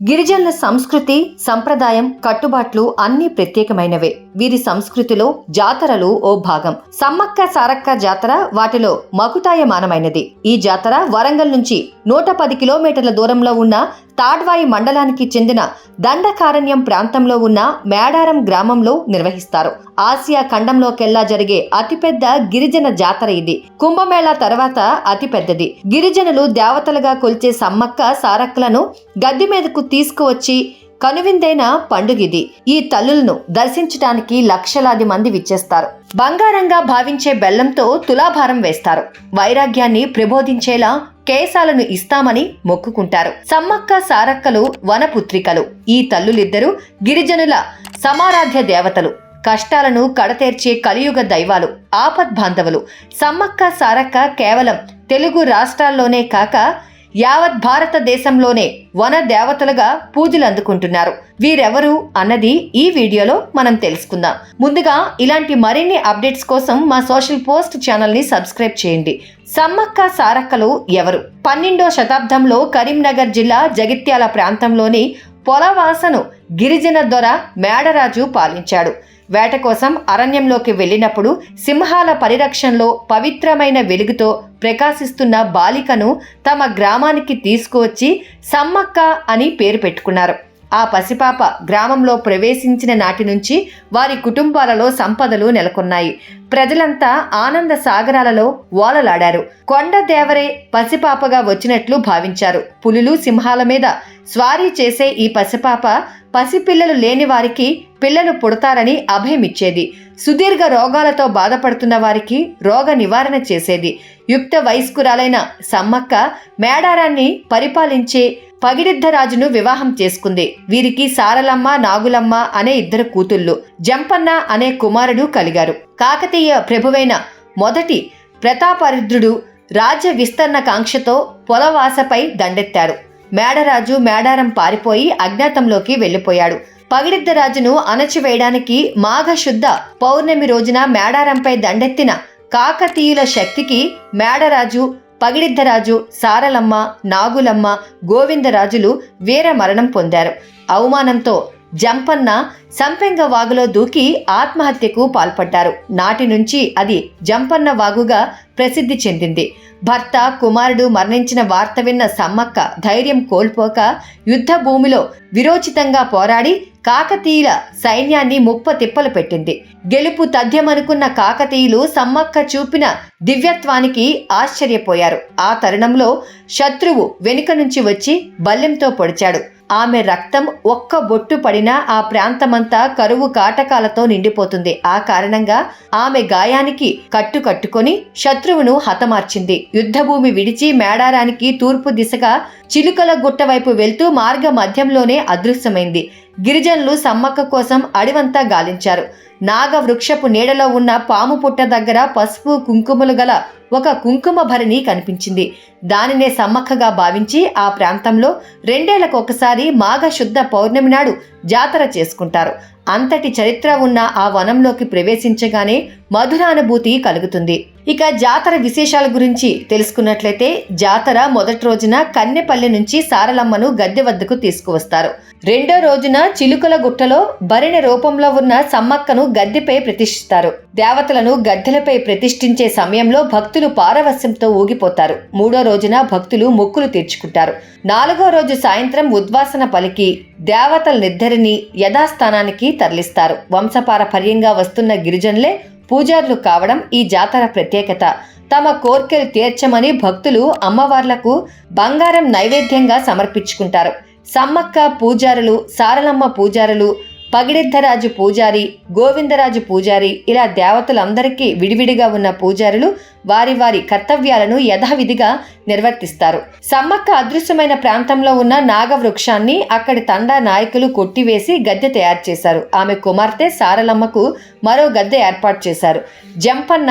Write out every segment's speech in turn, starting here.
గిరిజనుల సంస్కృతి, సంప్రదాయం, కట్టుబాట్లు అన్నీ ప్రత్యేకమైనవే. వీరి సంస్కృతిలో జాతరలు ఓ భాగం. సమ్మక్క సారక్క జాతర వాటిలో మకుటాయమానమైనది. ఈ జాతర వరంగల్ నుంచి 110 కిలోమీటర్ల దూరంలో ఉన్న తాడ్వాయి మండలానికి చెందిన దండకారణ్యం ప్రాంతంలో ఉన్న మేడారం గ్రామంలో నిర్వహిస్తారు. ఆసియా ఖండంలోకెల్లా జరిగే అతిపెద్ద గిరిజన జాతర ఇది. కుంభమేళా తర్వాత అతిపెద్దది. గిరిజనులు దేవతలుగా కొలిచే సమ్మక్క సారక్కలను గద్దె మీదకు తీసుకువచ్చి కనువిందైన పండుగిది. ఈ తల్లులను దర్శించడానికి లక్షలాది మంది విచ్చేస్తారు. బంగారంగా భావించే బెల్లంతో తులాభారం వేస్తారు. వైరాగ్యాన్ని ప్రబోధించేలా కేశాలను ఇస్తామని మొక్కుకుంటారు. సమ్మక్క సారక్కలు వనపుత్రికలు. ఈ తల్లులిద్దరూ గిరిజనుల సమారాధ్య దేవతలు. కష్టాలను కడతేర్చే కలియుగ దైవాలు, ఆపద్బాంధవులు. సమ్మక్క సారక్క కేవలం తెలుగు రాష్ట్రాల్లోనే కాక యావత్ భారతదేశంలోనే వన దేవతలుగా పూజలు అందుకుంటున్నారు. వీరెవరు అన్నది ఈ వీడియోలో మనం తెలుసుకుందాం. ముందుగా ఇలాంటి మరిన్ని అప్డేట్స్ కోసం మా సోషల్ పోస్ట్ ఛానల్ ని సబ్స్క్రైబ్ చేయండి. సమ్మక్క సారక్కలు ఎవరు? 12వ శతాబ్దంలో కరీంనగర్ జిల్లా జగిత్యాల ప్రాంతంలోని పొలవాసను గిరిజన దొర మేడరాజు పాలించాడు. వేట కోసం అరణ్యంలోకి వెళ్ళినప్పుడు సింహాల పరిరక్షణలో పవిత్రమైన వెలుగుతో ప్రకాశిస్తున్న బాలికను తమ గ్రామానికి తీసుకువచ్చి సమ్మక్క అని పేరు పెట్టుకున్నారు. ఆ పసిపాప గ్రామంలో ప్రవేశించిన నాటి నుంచి వారి కుటుంబాలలో సంపదలు నెలకొన్నాయి. ప్రజలంతా ఆనంద సాగరాలలో ఓలలాడారు. కొండ దేవరే పసిపాపగా వచ్చినట్లు భావించారు. పులులు, సింహాల మీద స్వారీ చేసే ఈ పసిపాప పసిపిల్లలు లేని వారికి పిల్లలు పుడతారని అభయమిచ్చేది. సుదీర్ఘ రోగాలతో బాధపడుతున్న వారికి రోగ నివారణ చేసేది. యుక్త వయస్కురాలైన సమ్మక్క మేడారాన్ని పరిపాలించే పగిడిద్దరాజును వివాహం చేసుకుంది. వీరికి సారలమ్మ, నాగులమ్మ అనే 2 కూతుళ్ళు, జంపన్న అనే కుమారుడు కలిగారు. కాకతీయ ప్రభువైన మొదటి ప్రతాపరుద్రుడు రాజ్య విస్తరణ కాంక్షతో పొలవాసపై దండెత్తాడు. మేడరాజు మేడారం పారిపోయి అజ్ఞాతంలోకి వెళ్లిపోయాడు. పగిడిద్దరాజును అణచివేయడానికి మాఘశుద్ధ పౌర్ణమి రోజున మేడారంపై దండెత్తిన కాకతీయుల శక్తికి మేడరాజు, పగిడిద్దరాజు, సారలమ్మ, నాగులమ్మ, గోవిందరాజులు వీర మరణం పొందారు. అవమానంతో జంపన్న సంపెంగ వాగులో దూకి ఆత్మహత్యకు పాల్పడ్డారు. నాటి నుంచి అది జంపన్న వాగుగా ప్రసిద్ధి చెందింది. భర్త, కుమారుడు మరణించిన వార్త విన్న సమ్మక్క ధైర్యం కోల్పోక యుద్ధ భూమిలో విరోచితంగా పోరాడి కాకతీయుల సైన్యాన్ని ముప్పతిప్పలు పెట్టింది. గెలుపు తథ్యమనుకున్న కాకతీయులు సమ్మక్క చూపిన దివ్యత్వానికి ఆశ్చర్యపోయారు. ఆ తరుణంలో శత్రువు వెనుక నుంచి వచ్చి బల్లెంతో పొడిచాడు. ఆమె రక్తం ఒక్క బొట్టు పడినా ఆ ప్రాంతమంతా కరువు కాటకాలతో నిండిపోతుంది. ఆ కారణంగా ఆమె గాయానికి కట్టుకొని శత్రువును హతమార్చింది. యుద్ధభూమి విడిచి మేడారానికి తూర్పు దిశగా చిలుకల గుట్ట వైపు వెళ్తూ మార్గ మధ్యంలోనే అదృశ్యమైంది. గిరిజనులు సమ్మక్క కోసం అడివంతా గాలించారు. నాగ వృక్షపు నీడలో ఉన్న పాము పుట్ట దగ్గర పసుపు కుంకుమలు గల ఒక కుంకుమ భరిణి కనిపించింది. దానినే సమ్మక్కగా భావించి ఆ ప్రాంతంలో 2 ఏళ్లకొకసారి మాఘ శుద్ధ పౌర్ణమి నాడు జాతర చేసుకుంటారు. అంతటి చరిత్ర ఉన్న ఆ వనంలోకి ప్రవేశించగానే మధురానుభూతి కలుగుతుంది. ఇక జాతర విశేషాల గురించి తెలుసుకున్నట్లయితే, జాతర మొదటి రోజున కన్నెపల్లి నుంచి సారలమ్మను గద్దె వద్దకు తీసుకువస్తారు. 2వ రోజున చిలుకల గుట్టలో భరిణి రూపంలో ఉన్న సమ్మక్కను గద్దెపై ప్రతిష్ఠిస్తారు. దేవతలను గద్దెలపై ప్రతిష్ఠించే సమయంలో భక్తులు పారవస్యంతో ఊగిపోతారు. 3వ రోజున భక్తులు మొక్కులు తీర్చుకుంటారు. 4వ రోజు సాయంత్రం ఉద్వాసన పలికి దేవతలనిద్దరినీ యథాస్థానానికి తరలిస్తారు. వంశపారపర్యంగా వస్తున్న గిరిజనులే పూజారులు కావడం ఈ జాతర ప్రత్యేకత. తమ కోర్కెలు తీర్చమని భక్తులు అమ్మవార్లకు బంగారం నైవేద్యంగా సమర్పించుకుంటారు. సమ్మక్క పూజారులు, సారలమ్మ పూజారులు, పగిడిద్దరాజు పూజారి, గోవిందరాజు పూజారి ఇలా దేవతలందరికీ విడివిడిగా ఉన్న పూజారులు వారి వారి కర్తవ్యాలను యథావిధిగా నిర్వర్తిస్తారు. సమ్మక్క అదృశ్యమైన ప్రాంతంలో ఉన్న నాగవృక్షాన్ని అక్కడి తండా నాయకులు కొట్టివేసి గద్దె తయారు చేశారు. ఆమె కుమార్తె సారలమ్మకు మరో గద్దె ఏర్పాటు చేశారు. జంపన్న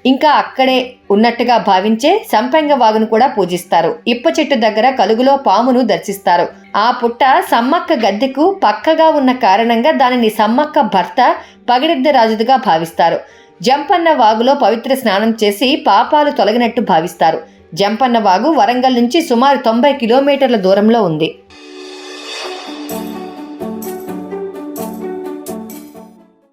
ఇంకా అక్కడే ఉన్నట్టుగా భావించే సంపెంగ వాగును కూడా పూజిస్తారు. ఇప్ప చెట్టు దగ్గర కలుగులో పామును దర్శిస్తారు. ఆ పుట్ట సమ్మక్క గద్దెకు పక్కగా ఉన్న కారణంగా దానిని సమ్మక్క భర్త పగిడిద్దరాజుగా భావిస్తారు. జంపన్న వాగులో పవిత్ర స్నానం చేసి పాపాలు తొలగినట్టు భావిస్తారు. జంపన్న వాగు వరంగల్ నుంచి సుమారు 90 కిలోమీటర్ల దూరంలో ఉంది.